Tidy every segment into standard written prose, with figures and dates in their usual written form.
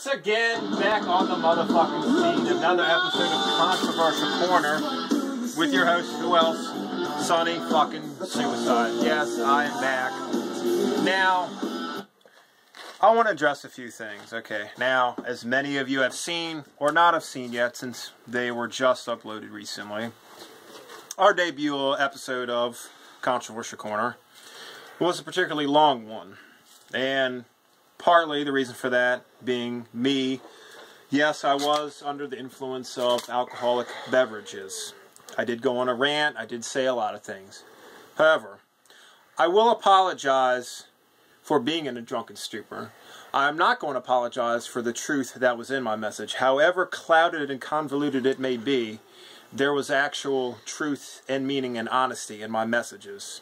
again, back on the motherfucking scene. Another episode of Controversial Corner with your host, who else? Sonny fucking Suicide. Yes, I am back. Now, I want to address a few things, okay? Now, as many of you have seen, or not have seen yet, since they were just uploaded recently, our debut episode of Controversial Corner was a particularly long one. And partly the reason for that being me. Yes, I was under the influence of alcoholic beverages. I did go on a rant. I did say a lot of things. However, I will apologize for being in a drunken stupor. I'm not going to apologize for the truth that was in my message. However clouded and convoluted it may be, there was actual truth and meaning and honesty in my messages.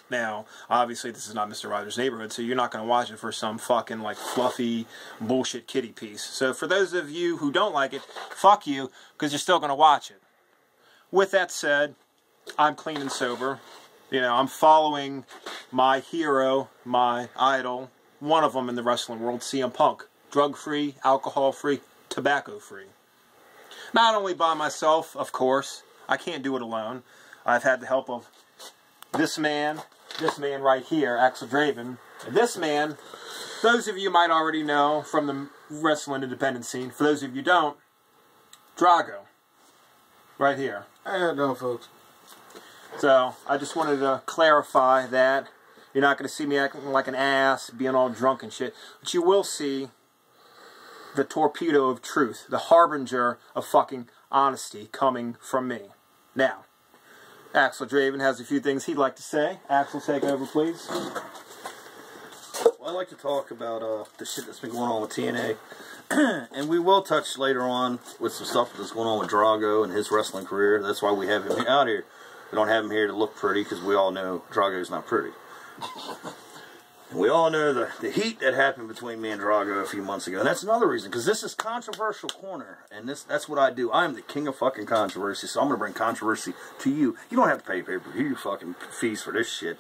Now, obviously, this is not Mr. Rogers' Neighborhood, so you're not going to watch it for some fucking, like, fluffy bullshit kiddie piece. So for those of you who don't like it, fuck you, because you're still going to watch it. With that said, I'm clean and sober. You know, I'm following my hero, my idol, one of them in the wrestling world, CM Punk. Drug-free, alcohol-free, tobacco-free. Not only by myself, of course. I can't do it alone. I've had the help of this man right here, Axel Draven. And this man, those of you might already know from the wrestling independent scene. For those of you who don't, Drago. Right here. I know, folks. So, I just wanted to clarify that. You're not going to see me acting like an ass, being all drunk and shit. But you will see the torpedo of truth, the harbinger of fucking honesty coming from me. Now, Axel Draven has a few things he'd like to say. Axel, take over, please. Well, I'd like to talk about the shit that's been going on with TNA. And we will touch later on with some stuff that's going on with Drago and his wrestling career. That's why we have him out here. We don't have him here to look pretty, because we all know Drago's not pretty. And we all know the heat that happened between me and Drago a few months ago. And that's another reason, because this is Controversial Corner. And that's what I do. I am the king of fucking controversy, so I'm going to bring controversy to you. You don't have to pay pay-per-view fucking fees for this shit.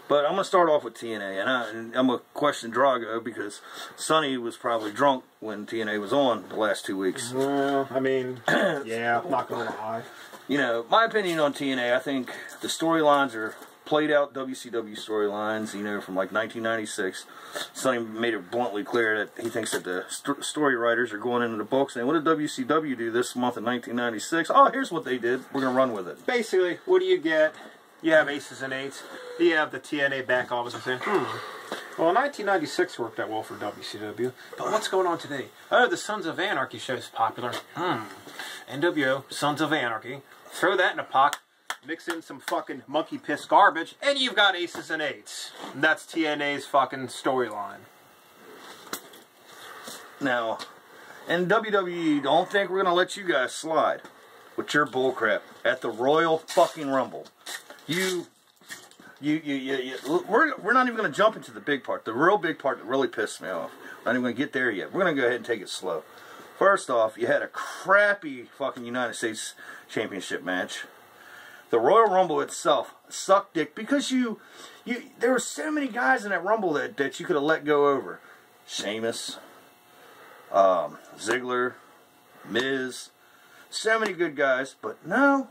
But I'm going to start off with TNA. And I'm going to question Drago, because Sonny was probably drunk when TNA was on the last 2 weeks. Well, I mean, yeah, I'm not going to lie. You know, my opinion on TNA, I think the storylines are played out WCW storylines, you know, from like 1996. Sonny made it bluntly clear that he thinks that the story writers are going into the books saying, what did WCW do this month in 1996? Oh, here's what they did. We're going to run with it. Basically, what do you get? You have aces and eights. You have the TNA back office and saying, well, 1996 worked out well for WCW, but what's going on today? Oh, the Sons of Anarchy show's popular. NWO, Sons of Anarchy. Throw that in a pot. Mix in some fucking monkey piss garbage, and you've got aces and eights. And that's TNA's fucking storyline. Now, in WWE, don't think we're going to let you guys slide with your bullcrap at the Royal fucking Rumble. We're not even going to jump into the big part. The real big part that really pissed me off. We're not even going to get there yet. We're going to go ahead and take it slow. First off, you had a crappy fucking United States Championship match. The Royal Rumble itself sucked dick because there were so many guys in that Rumble that you could have let go over. Sheamus, Ziggler, Miz, so many good guys, but no,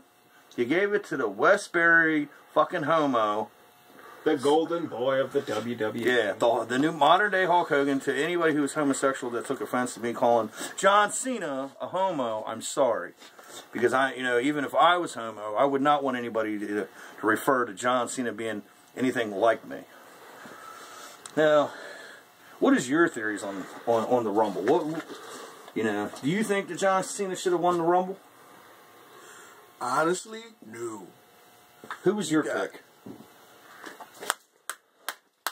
you gave it to the Westbury fucking homo. The golden boy of the WWE. Yeah, the new modern day Hulk Hogan. To anybody who was homosexual that took offense to me calling John Cena a homo, I'm sorry. Because even if I was homo, I would not want anybody to refer to John Cena being anything like me. Now, what is your theories on the Rumble? Do you think that John Cena should have won the Rumble? Honestly, no. Who was your pick?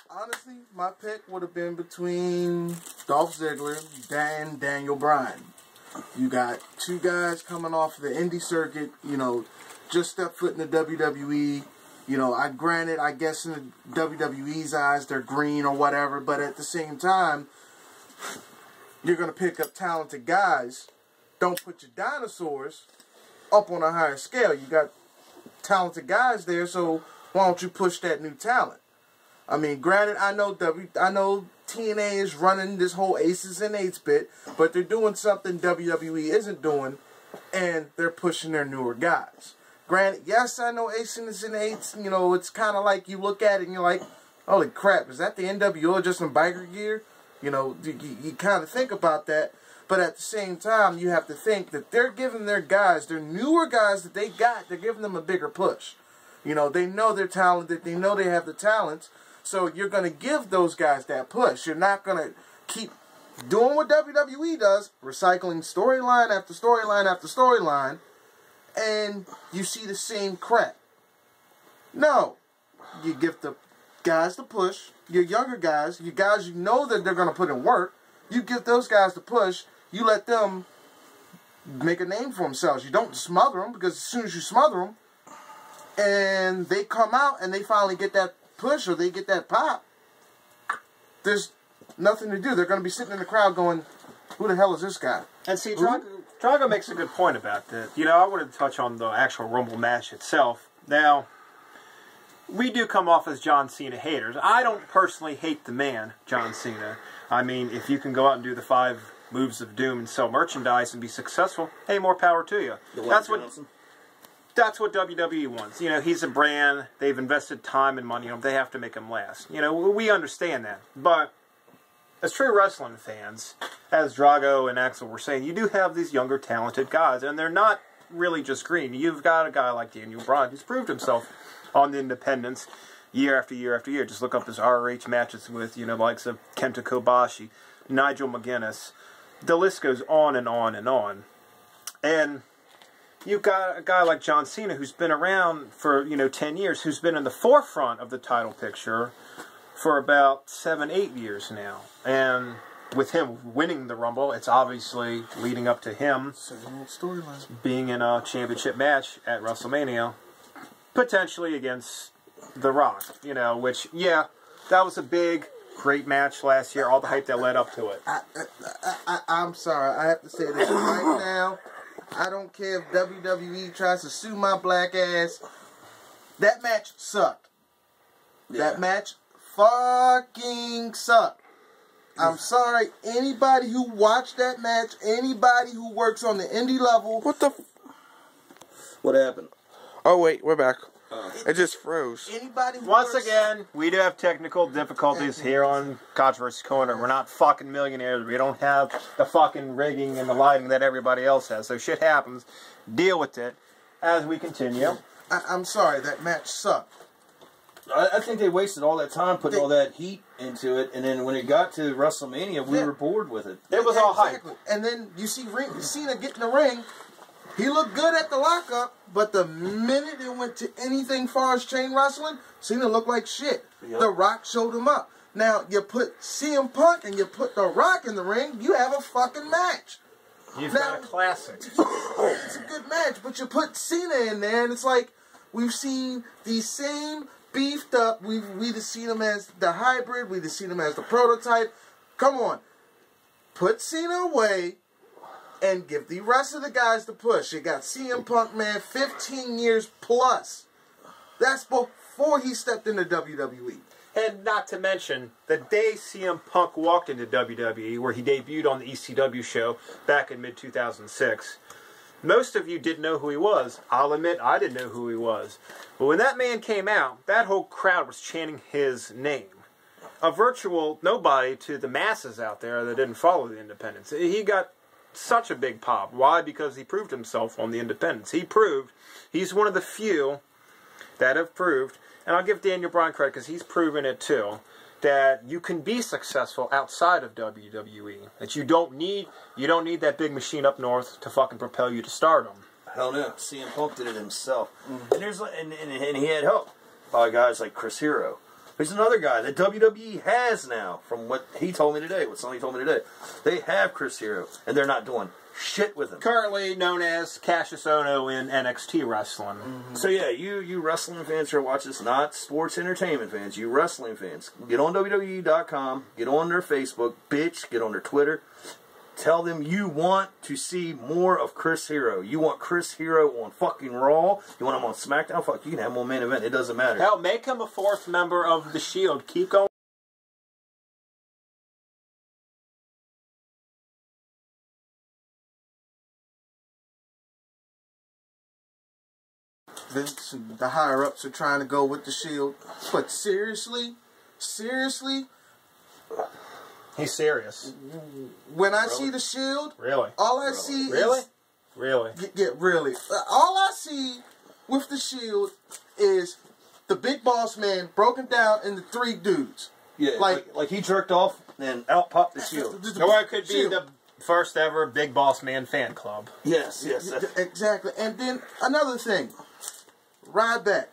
Honestly, my pick would have been between Dolph Ziggler and Daniel Bryan. You got two guys coming off the indie circuit, just stepped foot in the WWE. I guess in the WWE's eyes, they're green or whatever, but at the same time, you're going to pick up talented guys. Don't put your dinosaurs up on a higher scale. You got talented guys there, so why don't you push that new talent? I mean, granted, I know TNA is running this whole Aces and Eights bit, but they're doing something WWE isn't doing, and they're pushing their newer guys. Granted, yes, I know Aces and Eights, you know, it's kind of like you look at it and you're like, holy crap, is that the NWO just in biker gear? You know, you kind of think about that, but at the same time, you have to think that they're giving their guys, their newer guys that they got, they're giving them a bigger push. You know, they know they're talented, they know they have the talents, so you're going to give those guys that push. You're not going to keep doing what WWE does, recycling storyline after storyline after storyline, and you see the same crap. No. You give the guys the push, your younger guys, you guys you know that they're going to put in work, you give those guys the push, you let them make a name for themselves. You don't smother them, because as soon as you smother them, and they come out and they finally get that push or they get that pop, there's nothing to do. They're going to be sitting in the crowd going, who the hell is this guy? And see, Drago makes a good point about that. You know, I wanted to touch on the actual Rumble match itself. Now, we do come off as John Cena haters. I don't personally hate the man, John Cena. I mean, if you can go out and do the 5 moves of doom and sell merchandise and be successful, hey, more power to you. That's what WWE wants. You know, he's a brand. They've invested time and money on him. They have to make him last. You know, we understand that. But as true wrestling fans, as Drago and Axel were saying, you do have these younger, talented guys, and they're not really just green. You've got a guy like Daniel Bryan who's proved himself on the independents year after year after year. Just look up his ROH matches with, you know, the likes of Kenta Kobashi, Nigel McGuinness. The list goes on and on and on. And you've got a guy like John Cena who's been around for, 10 years, who's been in the forefront of the title picture for about 7, 8 years now. And with him winning the Rumble, it's obviously leading up to him being in a championship match at WrestleMania, potentially against The Rock, which, yeah, that was a big, great match last year, all the hype that led up to it. I'm sorry, I have to say this right now. I don't care if WWE tries to sue my black ass. That match sucked. Yeah. That match fucking sucked. I'm sorry, anybody who watched that match, anybody who works on the indie level... What happened? Oh, wait, we're back. It just froze. Once again, we do have technical difficulties here on Controversy Corner. We're not fucking millionaires. We don't have the fucking rigging and the lighting that everybody else has. So shit happens. Deal with it as we continue. I'm sorry, that match sucked. I think they wasted all that time putting all that heat into it, and then when it got to WrestleMania, we were bored with it. It was all hype. And then you see Cena get in the ring. He looked good at the lockup, but the minute it went to anything far as chain wrestling, Cena looked like shit. Yep. The Rock showed him up. Now, you put CM Punk and you put The Rock in the ring, you have a fucking match. You've got a classic. It's a good match, but you put Cena in there, and it's like, we've seen these same beefed up, we've either seen him as the hybrid, we've either seen him as the prototype. Come on. Put Cena away and give the rest of the guys the push. You got CM Punk, man, 15 years plus. That's before he stepped into WWE. And not to mention, the day CM Punk walked into WWE, where he debuted on the ECW show back in mid-2006, most of you didn't know who he was. I'll admit, I didn't know who he was. But when that man came out, that whole crowd was chanting his name. A virtual nobody to the masses out there that didn't follow the independents. He got such a big pop. Why? Because he proved himself on the independents. He's one of the few that have proved, and I'll give Daniel Bryan credit because he's proven it too, that you can be successful outside of WWE. That you don't need that big machine up north to fucking propel you to stardom. Hell no. CM Punk did it himself. Mm-hmm. And he had help by guys like Chris Hero. There's another guy that WWE has now, from what he told me today, what Sonny told me today. They have Chris Hero, and they're not doing shit with him. Currently known as Cassius Ohno in NXT wrestling. Mm-hmm. So yeah, you wrestling fans who are watching this, not sports entertainment fans, you wrestling fans, get on WWE.com, get on their Facebook, bitch, get on their Twitter, Tell them you want to see more of Chris Hero. You want Chris Hero on fucking Raw. You want him on SmackDown. Fuck, you can have him on main event. It doesn't matter. Hell, make him a 4th member of the Shield. Keep going. Vince and the higher ups are trying to go with the Shield, but seriously, He's serious. when I see the Shield, Really? all I see Really? is Really? really. All I see with the Shield is the big boss man broken down into 3 dudes. Yeah, like he jerked off and out popped the Shield. Or it could be the first ever Big Boss Man fan club. Yes. Exactly. And then another thing, Ryback.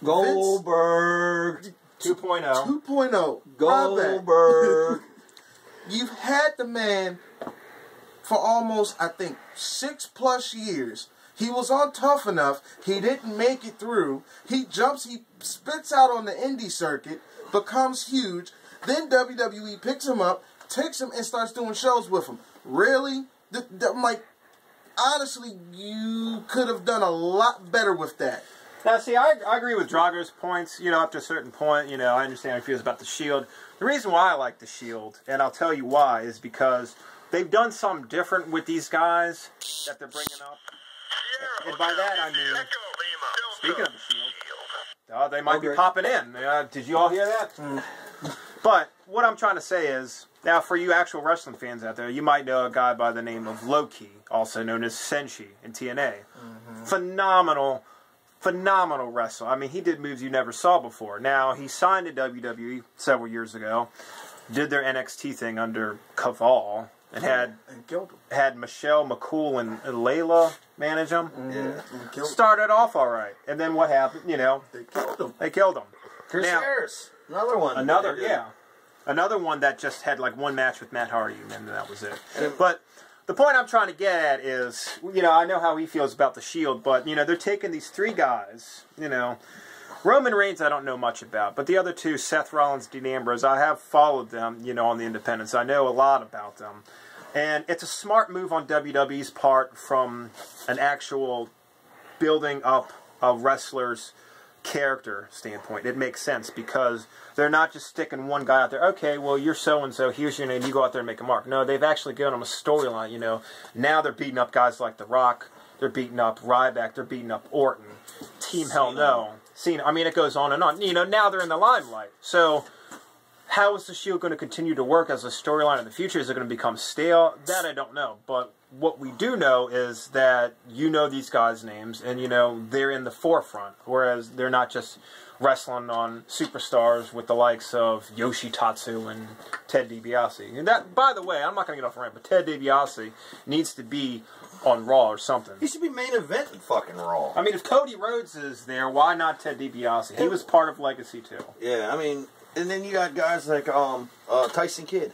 Goldberg 2.0. 2.0. Goldberg. You've had the man for almost, I think, 6+ years. He was on Tough Enough. He didn't make it through. He spits out on the indie circuit, becomes huge. Then WWE picks him up, takes him, and starts doing shows with him. Really? I'm like, honestly, you could have done a lot better with that. Now, see, I agree with Drago's points, up to a certain point. I understand how he feels about the Shield. The reason why I like the Shield, and I'll tell you why, is because they've done something different with these guys that they're bringing up. And by that, I mean, speaking of the Shield, they might be popping in. Did you all hear that? But what I'm trying to say is, now for you actual wrestling fans out there, you might know a guy by the name of Loki, also known as Senshi in TNA. Phenomenal wrestler. I mean, he did moves you never saw before. Now, he signed to WWE several years ago, did their NXT thing under Caval, and had Michelle McCool and Layla manage him. Yeah. Started off all right. And then what happened? They killed him. Chris Harris. Another one. Another one that just had like one match with Matt Hardy, and then that was it. But the point I'm trying to get at is, I know how he feels about the Shield, but, they're taking these 3 guys, Roman Reigns I don't know much about, but the other 2, Seth Rollins, Dean Ambrose, I have followed them, on the independents. I know a lot about them. And it's a smart move on WWE's part from an actual building up a wrestler's character standpoint. It makes sense because they're not just sticking one guy out there. Okay, well, you're so-and-so, here's your name, you go out there and make a mark. No, they've actually given them a storyline, Now they're beating up guys like The Rock, they're beating up Ryback, they're beating up Orton, Team Hell No, Cena. I mean, it goes on and on. Now they're in the limelight. So how is the Shield going to continue to work as a storyline in the future? Is it going to become stale? That I don't know. But what we do know is that these guys' names, and they're in the forefront, whereas they're not just wrestling on superstars with the likes of Yoshitatsu and Ted DiBiase. And that, by the way, I'm not going to get off a rant, but Ted DiBiase needs to be on Raw or something. He should be main event in fucking Raw. I mean, if Cody Rhodes is there, why not Ted DiBiase? He was part of Legacy too. Yeah, I mean, and then you got guys like Tyson Kidd.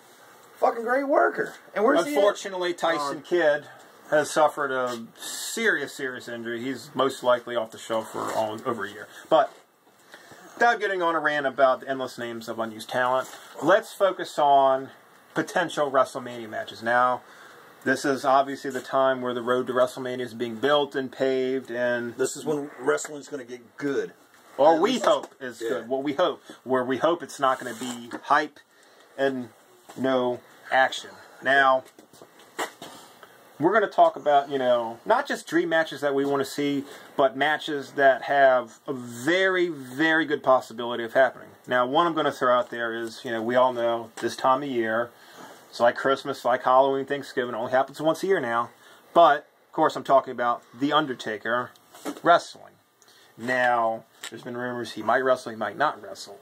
Fucking great worker. And where's Unfortunately, Tyson Kidd has suffered a serious injury. He's most likely off the show for over a year. But without getting on a rant about the endless names of unused talent, let's focus on potential WrestleMania matches. Now, this is obviously the time where the road to WrestleMania is being built and paved, and this is when wrestling's going to get good. Or we hope is good. What we hope. Where we hope it's not going to be hype and no action. Now, we're going to talk about, not just dream matches that we want to see, but matches that have a very, very good possibility of happening. Now, one I'm going to throw out there is, we all know this time of year, it's like Christmas, like Halloween, Thanksgiving, it only happens once a year now. But, of course, I'm talking about The Undertaker wrestling. Now, there's been rumors he might wrestle, he might not wrestle.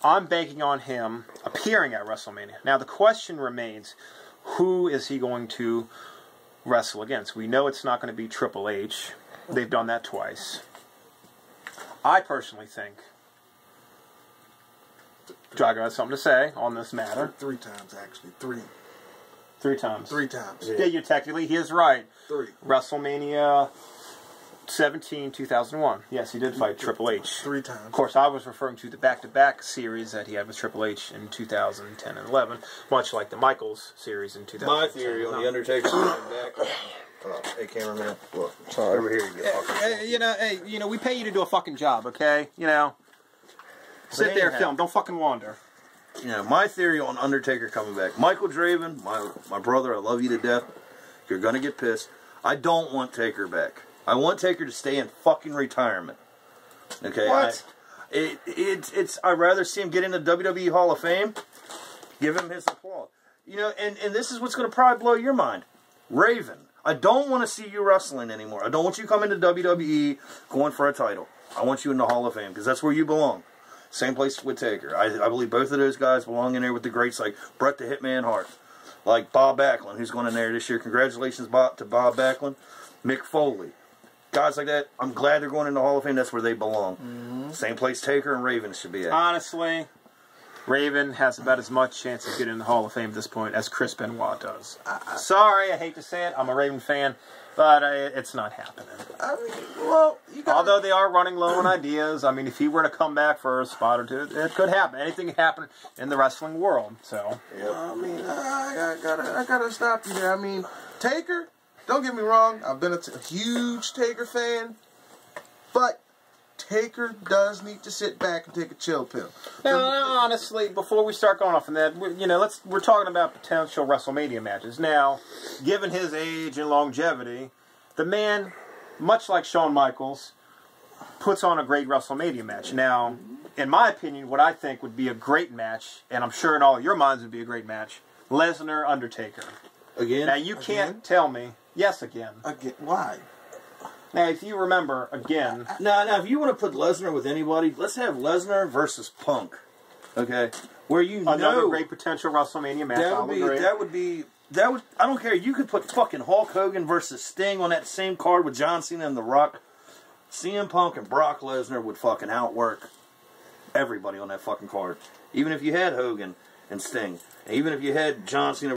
I'm banking on him appearing at WrestleMania. Now, the question remains, who is he going to wrestle against? We know it's not going to be Triple H. They've done that twice. I personally think Drago has something to say on this matter. 3 times, actually. 3 times. 3 times. Yeah, you technically, he is right. 3. WrestleMania 17, 2001. Yes, he did fight Triple H. 3 times. Of course, I was referring to the back-to-back series that he had with Triple H in 2010 and 11, much like the Michaels series in 2010. My theory on the Undertaker coming back. Hey, cameraman, look. Sorry. Over here, you get fucking. You know, we pay you to do a fucking job, okay? You know, sit there, film. Don't fucking wander. You know, my theory on Undertaker coming back. Michael Draven, my brother, I love you to death. You're gonna get pissed. I don't want Taker back. I want Taker to stay in fucking retirement. Okay? What? I'd rather see him get in the WWE Hall of Fame. Give him his applause. You know, and this is what's going to probably blow your mind. Raven, I don't want to see you wrestling anymore. I don't want you coming to WWE going for a title. I want you in the Hall of Fame because that's where you belong. Same place with Taker. I believe both of those guys belong in there with the greats like Bret the Hitman Hart. Like Bob Backlund, who's going in there this year. Congratulations to Bob Backlund. Mick Foley. Guys like that, I'm glad they're going in the Hall of Fame. That's where they belong. Mm-hmm. Same place Taker and Raven should be at. Honestly, Raven has about as much chance of getting in the Hall of Fame at this point as Chris Benoit does. Sorry, I hate to say it. I'm a Raven fan, but it's not happening. I mean, well, although they are running low on ideas, I mean, if he were to come back for a spot or two, it could happen. Anything can happen in the wrestling world. So, yep. I mean, I gotta stop you there. I mean, Taker. Don't get me wrong, I've been a huge Taker fan, but Taker does need to sit back and take a chill pill. Now, honestly, before we start going off on that, we're talking about potential WrestleMania matches. Now, given his age and longevity, the man, much like Shawn Michaels, puts on a great WrestleMania match. Now, in my opinion, what I think would be a great match, and I'm sure in all your minds would be a great match, Lesnar-Undertaker. Again? Now, you can't tell me. Yes, again. Again? Why? Now, if you remember, again... Now, if you want to put Lesnar with anybody, let's have Lesnar versus Punk. Okay? Where Another great potential WrestleMania match. That would... I don't care. You could put fucking Hulk Hogan versus Sting on that same card with John Cena and The Rock. CM Punk and Brock Lesnar would fucking outwork everybody on that fucking card. Even if you had Hogan and Sting. And even if you had John Cena